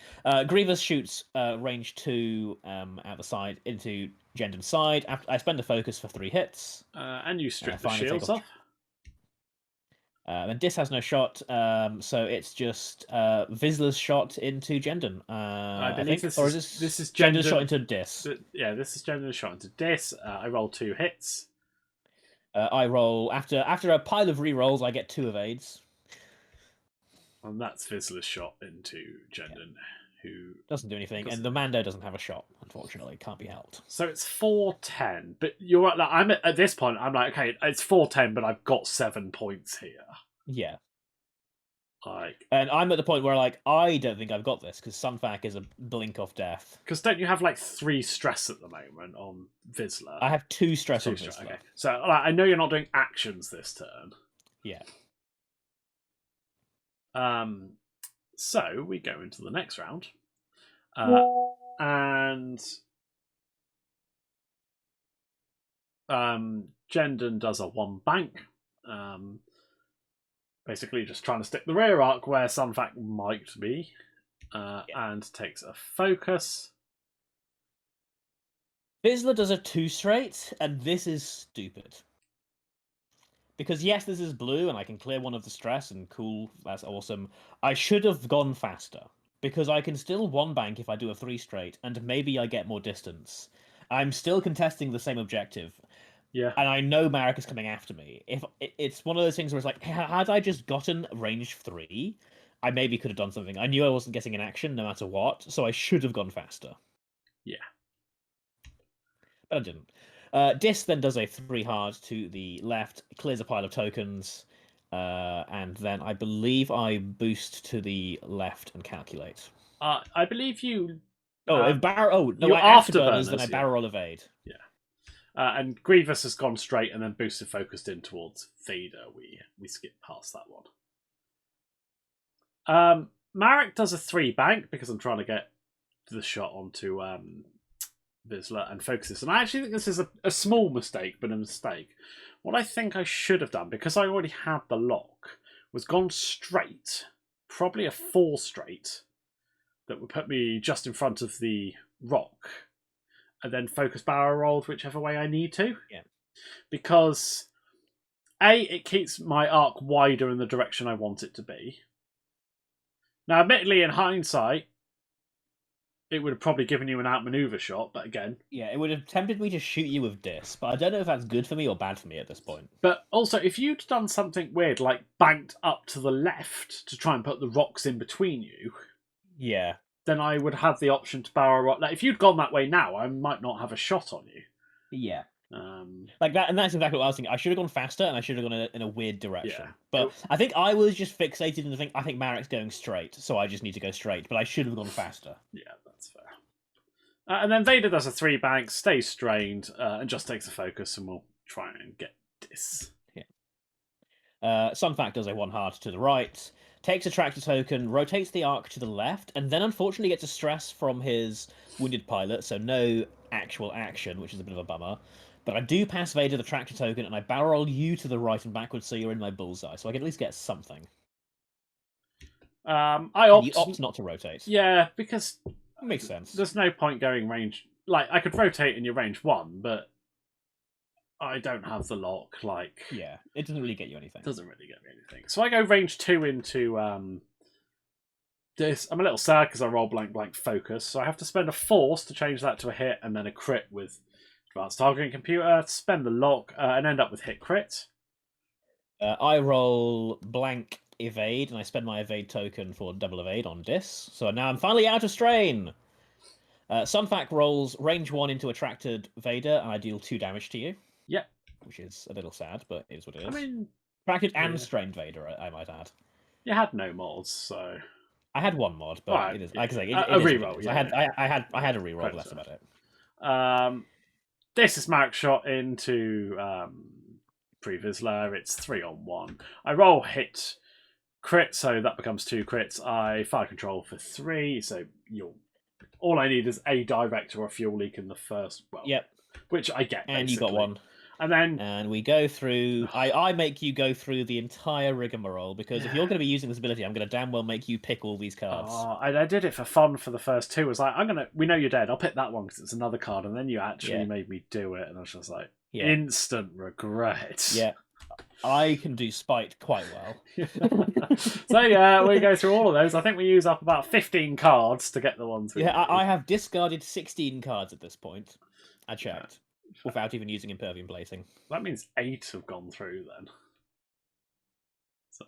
Grievous shoots range 2 out the side into Jendon's side. After I spend a focus for 3 hits, and you strip the shields off. Then Dis has no shot, so it's just Vizsla's shot into Jendon. I think, this is Jendon's shot into Dis. Yeah, this is Jendon's shot into Dis. I roll 2 hits. I roll after a pile of re-rolls. I get 2 evades. And that's Vizsla's shot into Jendon, who doesn't do anything, and the Mando doesn't have a shot. Unfortunately, can't be helped. So it's 4-10, but you're right. Like, I'm at this point. I'm like, okay, it's 4-10, but I've got 7 points here. Yeah. Like, and I'm at the point where I don't think I've got this because Sunfac is a blink of death. Because don't you have 3 stress at the moment on Vizsla? I have 2 stress on Vizsla. Okay. So I know you're not doing actions this turn. Yeah. So we go into the next round, and Jendon does a 1 bank, basically just trying to stick the rear arc where Sunfac might be, and takes a focus. Vizsla does a 2 straight, and this is stupid. Because yes, this is blue, and I can clear 1 of the stress, and cool, that's awesome. I should have gone faster, because I can still 1 bank if I do a 3 straight, and maybe I get more distance. I'm still contesting the same objective. Yeah. And I know Marek is coming after me. If it's one of those things where it's had I just gotten range 3, I maybe could have done something. I knew I wasn't getting an action no matter what, so I should have gone faster. Yeah. But I didn't. Dis then does a 3 hard to the left, clears a pile of tokens, and then I believe I boost to the left and calculate. I believe you. If barrel. Oh no! Afterburners, then I barrel roll evade. Yeah. And Grievous has gone straight and then boosted focused in towards Vader. We skip past that one. Marek does a 3 bank because I'm trying to get the shot onto Vizsla and focuses. And I actually think this is a small mistake, but a mistake. What I think I should have done, because I already had the lock, was gone straight, probably a 4 straight, that would put me just in front of the rock, and then focus barrel rolled whichever way I need to. Yeah. Because A, it keeps my arc wider in the direction I want it to be. Now, admittedly, in hindsight, it would have probably given you an outmaneuver shot, but again... Yeah, it would have tempted me to shoot you with Dis, but I don't know if that's good for me or bad for me at this point. But also, if you'd done something weird, like banked up to the left to try and put the rocks in between you... Yeah. Then I would have the option to barrel rock. Like, if you'd gone that way now, I might not have a shot on you. Yeah. Like that, and that's exactly what I was thinking. I should have gone faster, and I should have gone in a weird direction. Yeah. But I think I was just fixated in the thing. I think Marek's going straight, so I just need to go straight. But I should have gone faster. Yeah, that's fair. And then Vader does a 3 bank, stays strained, and just takes a focus, and we'll try and get this. Yeah. Sunfac does a 1 hard to the right, takes a tractor token, rotates the arc to the left, and then unfortunately gets a stress from his wounded pilot, so no actual action, which is a bit of a bummer. But I do pass Vader the tractor token, and I barrel roll you to the right and backwards, so you're in my bullseye, so I can at least get something. I opt... You opt not to rotate. Yeah, because... Makes sense. There's no point going range... Like, I could rotate in your range 1, but I don't have the lock, like... Yeah, it doesn't really get you anything. Doesn't really get me anything. So I go range 2 into this. I'm a little sad because I roll blank focus, so I have to spend a force to change that to a hit, and then a crit with advanced targeting computer, spend the lock, and end up with hit crit. I roll blank evade, and I spend my evade token for double evade on Dis. So now I'm finally out of strain. Sunfac rolls range 1 into attracted Vader, and I deal 2 damage to you. Yep. Which is a little sad, but it is what it is. I mean, attracted and strained Vader, I might add. You had no mods, so I had one mod, but right, it is. yeah. Like I say, A reroll. Yeah, I had a reroll, but that's about it. This is Marek shot into Pre-Vizsla. It's 3-on-1. I roll hit crit, so that becomes 2 crits. I fire control for 3, so all I need is a direct or a fuel leak in the first. Well, yep. Which I get. And basically. You got one. And we go through. I make you go through the entire rigmarole because if you're going to be using this ability, I'm going to damn well make you pick all these cards. I did it for fun for the first 2. I was like, we know you're dead. I'll pick that one because it's another card, and then you actually made me do it, and I was just like, instant regret. Yeah, I can do spite quite well. So yeah, we go through all of those. I think we use up about 15 cards to get the ones. I have discarded 16 cards at this point. I checked. Without even using Impervium Plating. That means 8 have gone through then. So.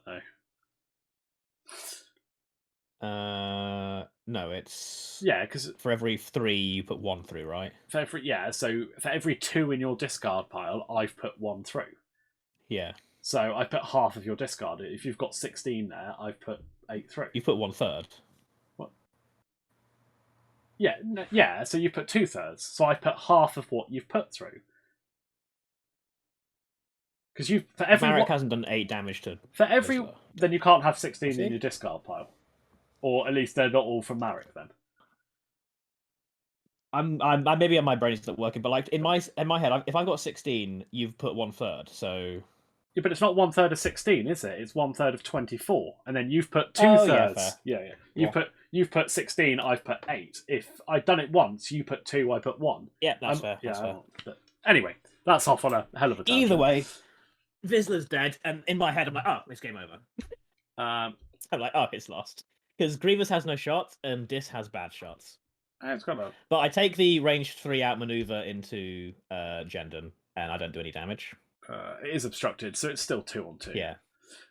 No, it's... Yeah, because... For every 3, you put 1 through, right? So for every 2 in your discard pile, I've put 1 through. Yeah. So I put half of your discard. If you've got 16 there, I've put 8 through. You put 1/3. What? Yeah, so you put 2/3. So I put half of what you've put through. Because Marek hasn't done 8 damage to... Then you can't have 16 in your discard pile. Or at least they're not all from Marek then. I'm maybe my brain is not working, but like in my head, if I've got 16, you've put 1/3, so... Yeah, but it's not 1/3 of 16, is it? It's 1/3 of 24, and then you've put 2/3. You've put 16. I've put 8. If I've done it once, you put 2. I put 1. Yeah, that's fair. Yeah, that's fair. But anyway, that's off on a hell of a tangent. Either way, Vizsla's dead, and in my head, I'm like, oh, it's game over. I'm like, oh, it's lost because Grievous has no shots and Dis has bad shots. It's got a... But I take the range 3 outmaneuver into Jendon, and I don't do any damage. It is obstructed, so it's still 2-on-2. Yeah.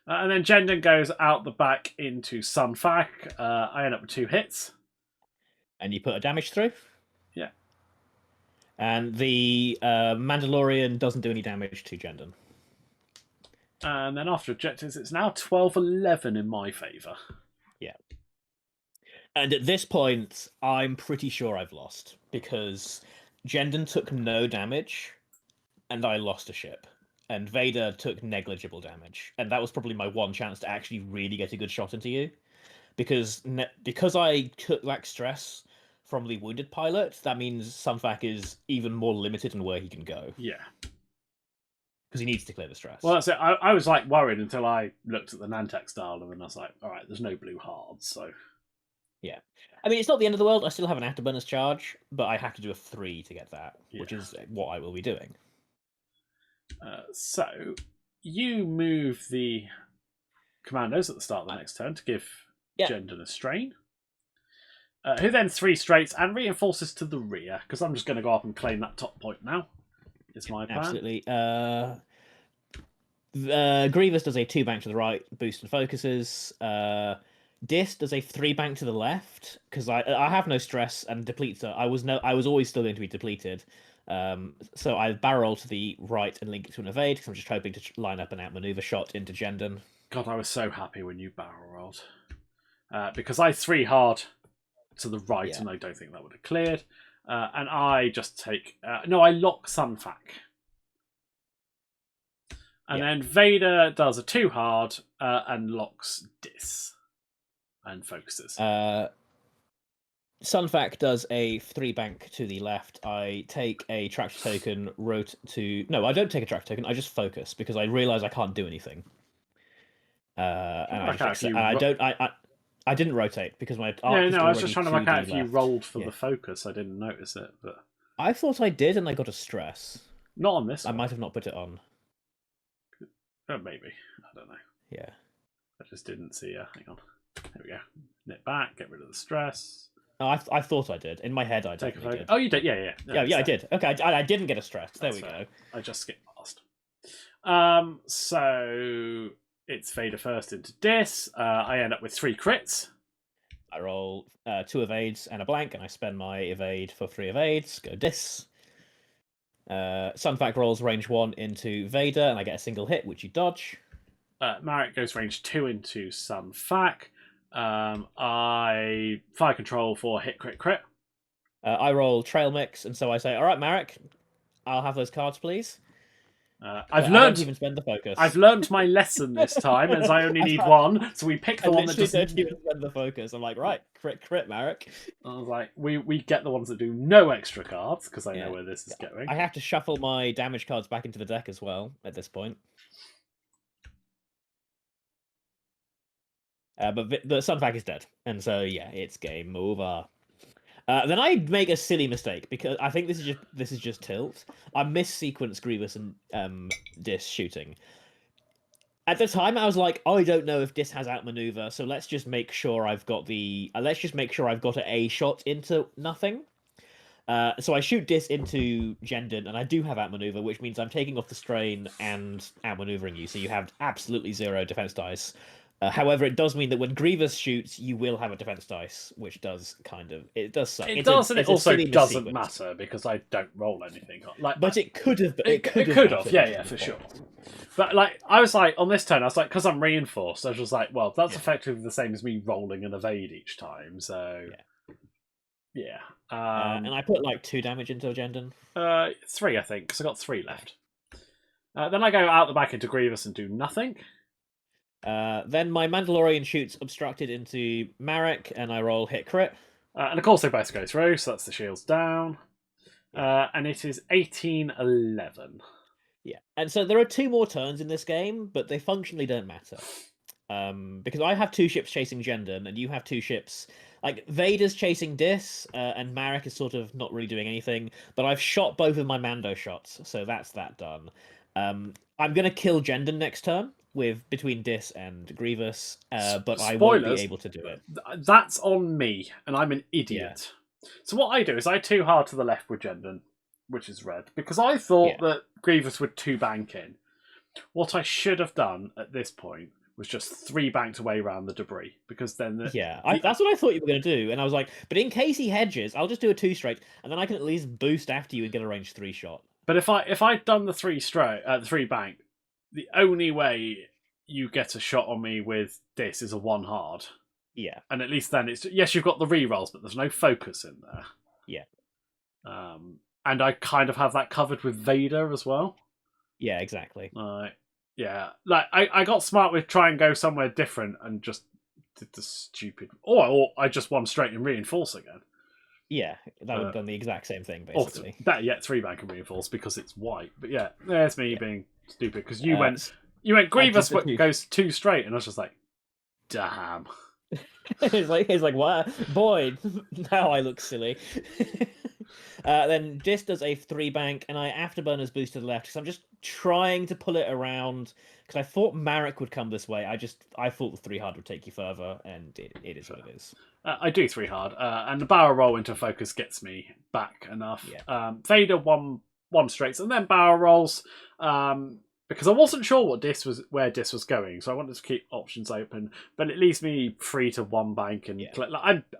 And then Jendon goes out the back into Sunfac. I end up with 2 hits. And you put a damage through? Yeah. And the Mandalorian doesn't do any damage to Jendon. And then after objectives, it's now 12-11 in my favour. Yeah. And at this point, I'm pretty sure I've lost, because Jendon took no damage, and I lost a ship. And Vader took negligible damage. And that was probably my one chance to actually really get a good shot into you. Because I took that stress from the wounded pilot, that means Sunfac is even more limited in where he can go. Yeah. Because he needs to clear the stress. Well, that's it. I was like worried until I looked at the Nantex style, and I was like, all right, there's no blue hards, so... Yeah. I mean, it's not the end of the world. I still have an afterburners charge, but I have to do a 3 to get that, which is what I will be doing. So, you move the commandos at the start of the next turn to give Jendon a strain. Who then 3 straights and reinforces to the rear, because I'm just going to go up and claim that top point now. Is my plan. Absolutely. Grievous does a 2 bank to the right, boost and focuses. Dis does a 3 bank to the left, because I have no stress and depletes. I was always still going to be depleted. So I barrel to the right and link it to an evade, because I'm just hoping to line up an outmaneuver shot into Jendon. God, I was so happy when you barrel rolled. Because I 3 hard to the right, and I don't think that would have cleared. And I just take... I lock Sunfac. And then Vader does a 2 hard and locks Dis. And focuses. Sunfac does a 3 bank to the left. I take a tractor token, No, I don't take a tractor token. I just focus because I realise I can't do anything. I didn't rotate because my arc I was just trying to work out if you rolled for the focus. I didn't notice it, but I thought I did, and I got a stress. Not on this. I might have not put it on. Maybe. I don't know. Yeah. I just didn't see. Hang on. There we go. Knit back. Get rid of the stress. Oh, I thought I did. In my head, I did. did. Oh, you did? Yeah. No, I did. Okay, I didn't get a stress. There we go. I just skipped past. So it's Vader first into Dis. I end up with 3 crits. I roll 2 evades and a blank, and I spend my evade for 3 evades. Go Dis. Sunfac rolls range 1 into Vader, and I get a single hit, which you dodge. Marek goes range 2 into Sunfac. I fire control for hit crit crit. I roll trail mix, and so I say, "All right, Marek, I'll have those cards, please." I've I learned. don't even spend the focus. I've learned my lesson this time, as I only need 1. So we pick the one that doesn't. Don't even spend the focus. I'm like, right, crit, Marek. I was like, we get the ones that do no extra cards because I know where this is going. I have to shuffle my damage cards back into the deck as well at this point. But the Sunfac is dead, and so yeah, it's game over. Then I make a silly mistake because I think this is just tilt. I missequence Grievous and Dis shooting. At the time, I was like, I don't know if Dis has outmaneuver, so let's just make sure I've got a shot into nothing. So I shoot Dis into Jendon, and I do have outmaneuver, which means I'm taking off the strain and outmaneuvering you, so you have absolutely 0 defense dice. However, it does mean that when Grievous shoots, you will have a defense dice, which does it does suck. It does, and it also doesn't matter because I don't roll anything. But it could have. It could have. Yeah, for sure. But I was like, on this turn, I was like, because I'm reinforced, I was just like, well, that's effectively the same as me rolling an evade each time. So yeah. And I put 2 damage into Jendon. 3, I think, because I got 3 left. Then I go out the back into Grievous and do nothing. Then my Mandalorian shoots obstructed into Marek, and I roll hit crit. And of course they both go through, so that's the shields down. And it is 18-11. Yeah, and so there are 2 more turns in this game, but they functionally don't matter. Because I have 2 ships chasing Jendon, and you have 2 ships. Vader's chasing Dis, and Marek is sort of not really doing anything, but I've shot both of my Mando shots, so that's that done. I'm going to kill Jendon next turn between Dis and Grievous, but I won't be able to do it. That's on me, and I'm an idiot. Yeah. So what I do is I 2 hard to the left with Jendon, which is red, because I thought that Grievous would 2 bank in. What I should have done at this point was just 3 banked away around the debris, because then that's what I thought you were going to do, and I was like, but in case he hedges, I'll just do a 2 straight, and then I can at least boost after you and get a range 3 shot. But if I'd done the 3 straight, the 3 bank, the only way you get a shot on me with this is a 1 hard. Yeah. And at least then it's you've got the rerolls, but there's no focus in there. Yeah. And I kind of have that covered with Vader as well. Yeah, exactly. Yeah. I got smart with try and go somewhere different and just did the stupid or I just won straight and reinforce again. Yeah, that would have done the exact same thing, basically. Better yet, 3 bank and reinforce because it's white. But yeah, there's me being stupid because you went Grievous goes 2 straight, and I was just like, damn. He's like, what? Boy, now I look silly. Then Dis does a 3 bank, and I afterburners boost to the left because I'm just trying to pull it around because I thought Marek would come this way. I thought the 3 hard would take you further, and it is what it is. I do 3 hard, and the barrel roll into focus gets me back enough. Yeah. Vader 1 straights, and then barrel rolls. Because I wasn't sure where Dis was going, so I wanted to keep options open. But it leaves me free to 1 bank, and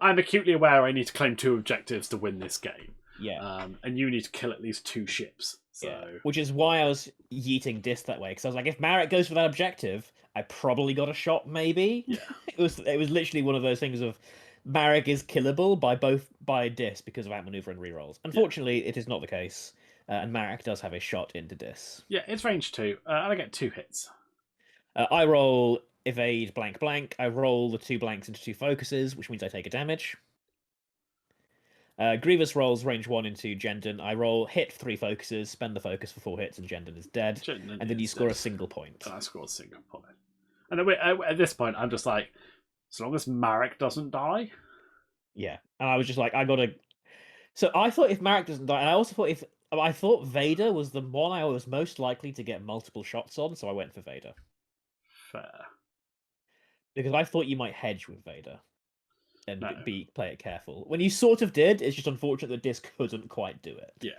I'm acutely aware I need to claim 2 objectives to win this game. Yeah. And you need to kill at least 2 ships. So. Yeah. Which is why I was yeeting Dis that way, because I was like, if Marek goes for that objective, I probably got a shot. Maybe. Yeah. It was literally one of those things of Marek is killable by Dis because of outmaneuver and rerolls. Unfortunately, it is not the case. And Marek does have a shot into Dis. Yeah, it's range 2, and I get 2 hits. I roll evade blank blank. I roll the 2 blanks into 2 focuses, which means I take a damage. Grievous rolls range 1 into Jendon. I roll hit 3 focuses, spend the focus for 4 hits, and Jendon is dead. And then you score a single point. And I score a single point. And at this point, I'm just like, as long as Marek doesn't die. Yeah, and I was just like, I gotta. So I thought if Marek doesn't die, and I also thought I thought Vader was the one I was most likely to get multiple shots on, so I went for Vader. Fair. Because I thought you might hedge with Vader and play it careful. When you sort of did, it's just unfortunate that Dis couldn't quite do it. Yeah.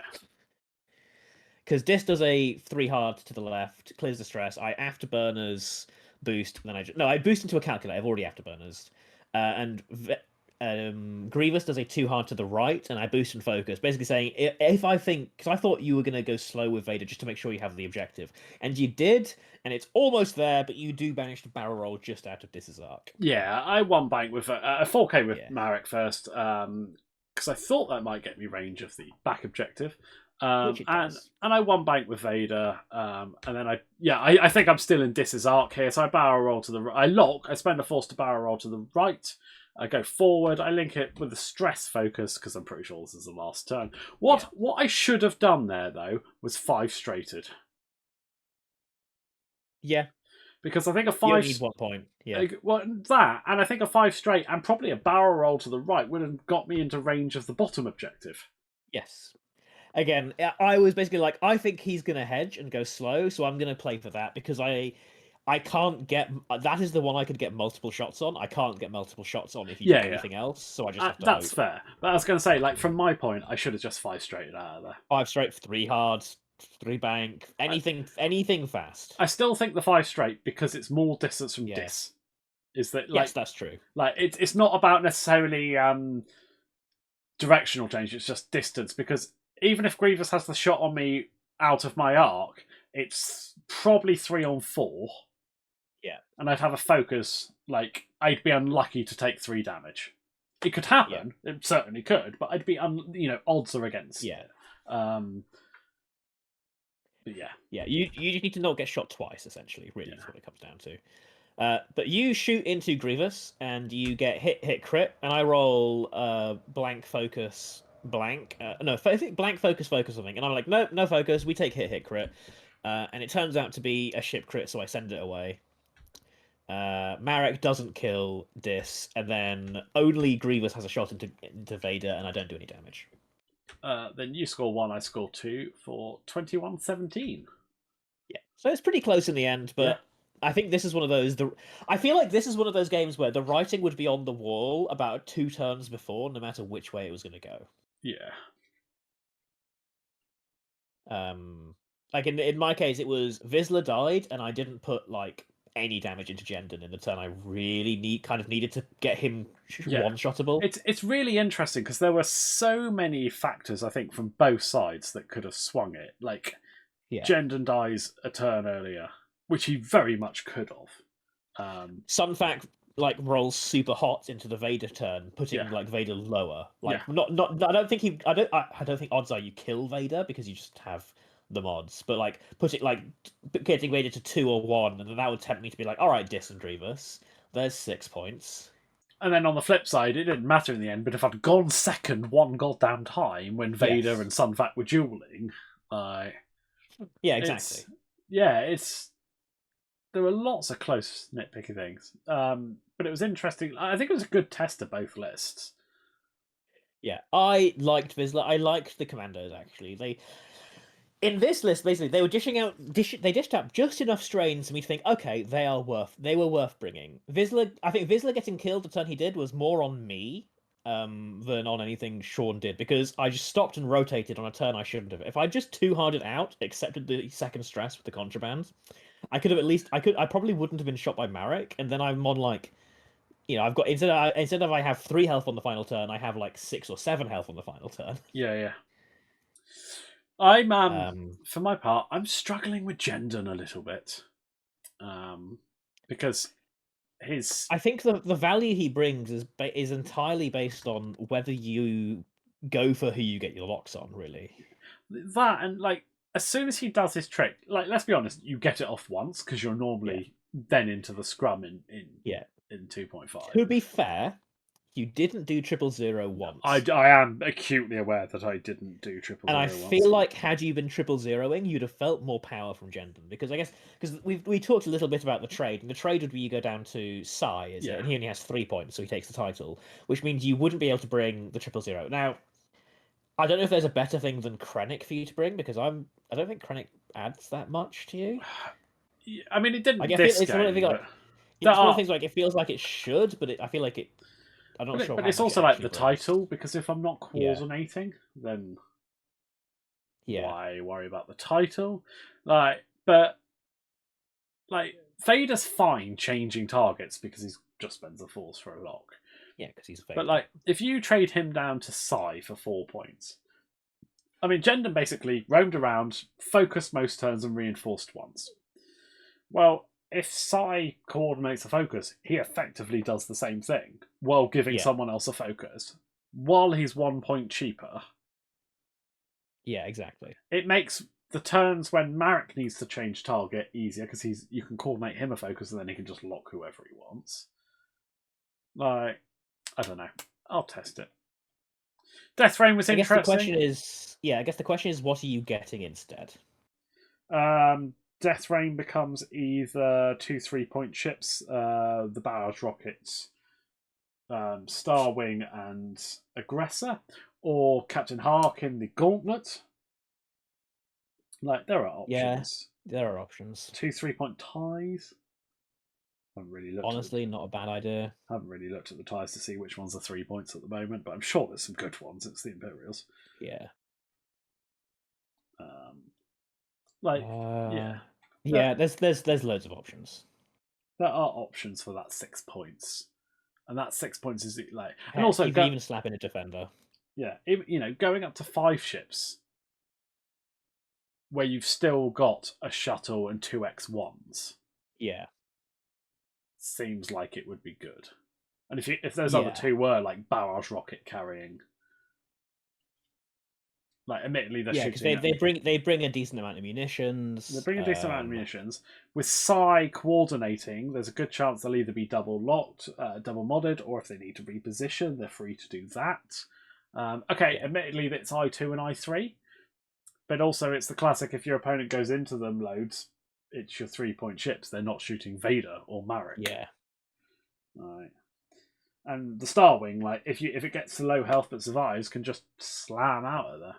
Because Dis does a 3 hard to the left, clears the stress. I afterburners boost. Then I boost into a calculator. I've already afterburners, and Grievous does a too hard to the right, and I boost and focus, basically saying if I think, because I thought you were going to go slow with Vader just to make sure you have the objective, and you did, and it's almost there, but you do manage to barrel roll just out of Dis's arc. Yeah, I one bank with a 4K with Yeah. Marek first, because I thought that might get me range of the back objective. Which it and does. I one bank with Vader, and then I think I'm still in Dis's arc here, so I barrel roll to the right. I lock, I spend a force to barrel roll to the right. I go forward. I link it with a stress focus because I'm pretty sure this is the last turn. What I should have done there though was 5 straighted. Yeah, Because I think a you only 5 need 1 point. Yeah, well, that, and I think a 5 straight and probably a barrel roll to the right would have got me into range of the bottom objective. yes. Again, I was basically like, I think he's gonna hedge and go slow, so I'm gonna play for that because I can't get that is the one I could get multiple shots on. I can't get multiple shots on if you do anything else, so I just have to That's hope. fair. But I was going to say, like, from my point, I should have just 5 straighted out of there. 5 straight, 3 hard, 3 bank, anything fast. I still think the 5 straight, because it's more distance from Yeah. Dis. Is that like, Yes, that's true. Like it's not about necessarily directional change, it's just distance, because even if Grievous has the shot on me out of my arc, it's probably 3 on 4. Yeah. And I'd have a focus, like, I'd be unlucky to take 3 damage. It could happen, it certainly could, but I'd be, odds are against Yeah. it. But yeah. Yeah, you just need to not get shot twice, essentially, really, Yeah. is what it comes down to. But you shoot into Grievous, and you get hit, crit, and I roll blank, focus, blank. No, I think blank, focus, something. And I'm like, no focus, we take hit, crit. And it turns out to be a ship crit, so I send it away. Marek doesn't kill Dis, and then only Grievous has a shot into Vader, and I don't do any damage. Then you score 1, I score 2 for 21-17. Yeah, so it's pretty close in the end, but I think this is one of those. I feel like this is one of those games where the writing would be on the wall about 2 turns before, no matter which way it was going to go. Yeah. Like in my case, it was Vizsla died, and I didn't put like any damage into Jendon in the turn I really needed to get him one-shottable. It's really interesting because there were so many factors, I think, from both sides that could have swung it. Like, Jendon dies a turn earlier, which he very much could have. Sunfac like rolls super hot into the Vader turn, putting like Vader lower. Like not. I don't think odds are you kill Vader because you just have the mods, but like getting Vader to 2 or 1, and that would tempt me to be like, all right, Dis and Grievous, there's 6 points. And then on the flip side, it didn't matter in the end, but if I'd gone second one goddamn time when Vader and Sunfac were dueling, yeah, exactly. There were lots of close nitpicky things, but it was interesting. I think it was a good test of both lists. Yeah, I liked Vizsla. I liked the Commandos actually. In this list, basically, they were they dished out just enough strains for me to think, okay, they were worth bringing. I think Vizsla getting killed the turn he did was more on me than on anything Sean did, because I just stopped and rotated on a turn I shouldn't have. If I just too-harded out, accepted the second stress with the contraband, I could have I probably wouldn't have been shot by Marek, and then I'm on like, I've got instead of I have 3 health on the final turn, I have like 6 or 7 health on the final turn. Yeah. I'm for my part, I'm struggling with Jendon a little bit, because I think the value he brings is entirely based on whether you go for who you get your locks on, really. That, and like as soon as he does his trick, like, let's be honest, you get it off once because you're normally then into the scrum in 2.5. To be fair, you didn't do 000 once. I am acutely aware that I didn't do 000 and I once. feel like had you been 000ing, you'd have felt more power from Jendon, because I guess we talked a little bit about the trade, and the trade would be you go down to Sai, is it? And he only has 3 points, so he takes the title, which means you wouldn't be able to bring the 000. Now, I don't know if there's a better thing than Krennic for you to bring, because I don't think Krennic adds that much to you. I mean, it didn't. It's one of the things like it feels like it should, but I feel like it. I'm not sure. But it's also like the title, because if I'm not coordinating, then why worry about the title? Vader's fine changing targets because he's just spends a force for a lock. Yeah, because he's But like, if you trade him down to Psy for 4 points, I mean, Jendon basically roamed around, focused most turns, and reinforced once. Well, if Psy coordinates a focus, he effectively does the same thing while giving someone else a focus, while he's 1 point cheaper. Yeah, exactly. It makes the turns when Marek needs to change target easier because you can coordinate him a focus and then he can just lock whoever he wants. Like, I don't know. I'll test it. Death Rain was interesting. I guess the question is, what are you getting instead? Death Rain becomes either 2 3-point ships, the barrage rockets, Star Wing and Aggressor, or Captain Harkin the Gauntlet. Like, there are options. Yeah, there are options. 2 3-point ties. Haven't really looked. Honestly, not a bad idea. Haven't really looked at the ties to see which ones are 3 points at the moment, but I'm sure there's some good ones. It's the Imperials. Yeah. Yeah. There's loads of options. There are options for that 6 points, and that 6 points is like, and Heck, also you can even slap in a defender. Yeah, going up to 5 ships, where you've still got a shuttle and 2 X1s. Yeah. Seems like it would be good. And if those other 2 were like barrage rocket carrying, like admittedly they're shooting. They bring a decent amount of munitions. They bring a decent amount of munitions. With Psy coordinating, there's a good chance they'll either be double locked, double modded, or if they need to reposition, they're free to do that. Admittedly it's I2 and I3, but also it's the classic: if your opponent goes into them loads, it's your 3-point ships. They're not shooting Vader or Marek. Yeah. Right. And the Star Wing, like if it gets to low health but survives, can just slam out of there.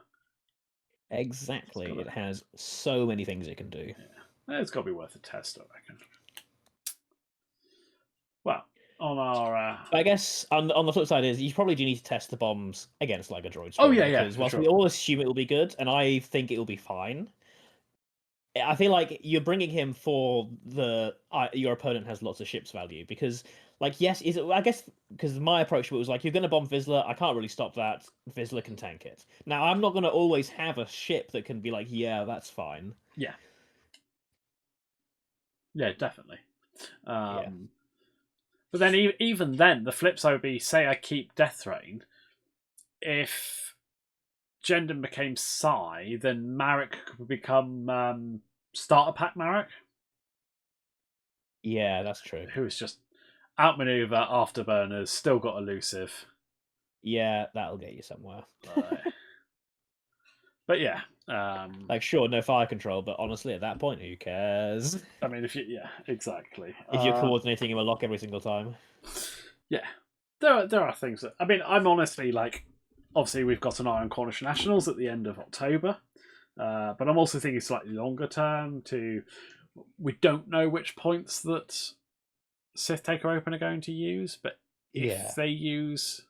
Exactly. It has so many things it can do. Yeah. It's got to be worth a test, I reckon. Well, on our... I guess on the flip side is you probably do need to test the bombs against like a droid. Oh, yeah. Because whilst we all assume it will be good, and I think it will be fine, I feel like you're bringing him for your opponent has lots of ships value, because like, yes, I guess because my approach to it was like, you're going to bomb Vizsla, I can't really stop that, Vizsla can tank it. Now I'm not going to always have a ship that can be like, yeah, that's fine. Yeah definitely. But then even then the flip side would be, say I keep Death Rain, if Jendon became Psy, then Marek could become Starter Pack Marek. Yeah, that's true. Who is just outmaneuver, afterburners, still got elusive. Yeah, that'll get you somewhere. But yeah. Like, sure, no fire control, but honestly, at that point, who cares? I mean, exactly. If you're coordinating him a lock every single time. Yeah. There are things that... I mean, I'm honestly like... Obviously, we've got an eye on Cornish Nationals at the end of October. But I'm also thinking slightly longer term to... We don't know which points that Sith Taker Open are going to use, but if they use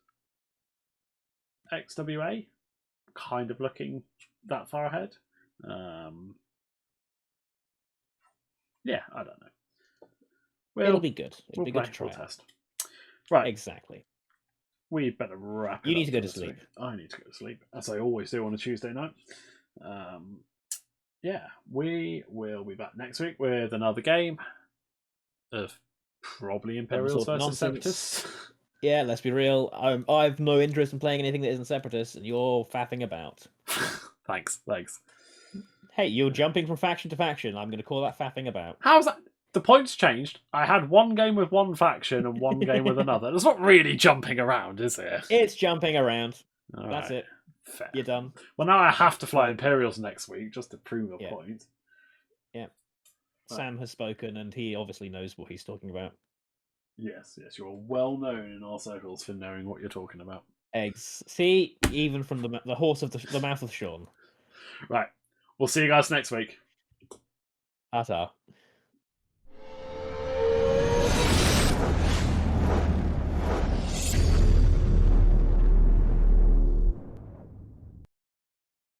XWA, kind of looking that far ahead. Yeah, I don't know. It'll be good. It'll be good to try. Test. Right. Exactly. We better wrap it You up need to go to sleep. I need to go to sleep, as I always do on a Tuesday night. Yeah, we will be back next week with another game of probably Imperials versus Separatists. Yeah, let's be real. I've no interest in playing anything that isn't Separatists, and you're faffing about. Thanks. Hey, you're jumping from faction to faction. I'm going to call that faffing about. How's that? The points changed. I had one game with one faction and one game with another. It's not really jumping around, is it? It's jumping around. All That's right. it. Fair. You're done. Well, now I have to fly Imperials next week just to prove a point. Yeah. Sam has spoken, and he obviously knows what he's talking about. Yes, you're well known in our circles for knowing what you're talking about. Eggs. See, even from the horse of the mouth of Sean. Right. We'll see you guys next week. Ta-ta.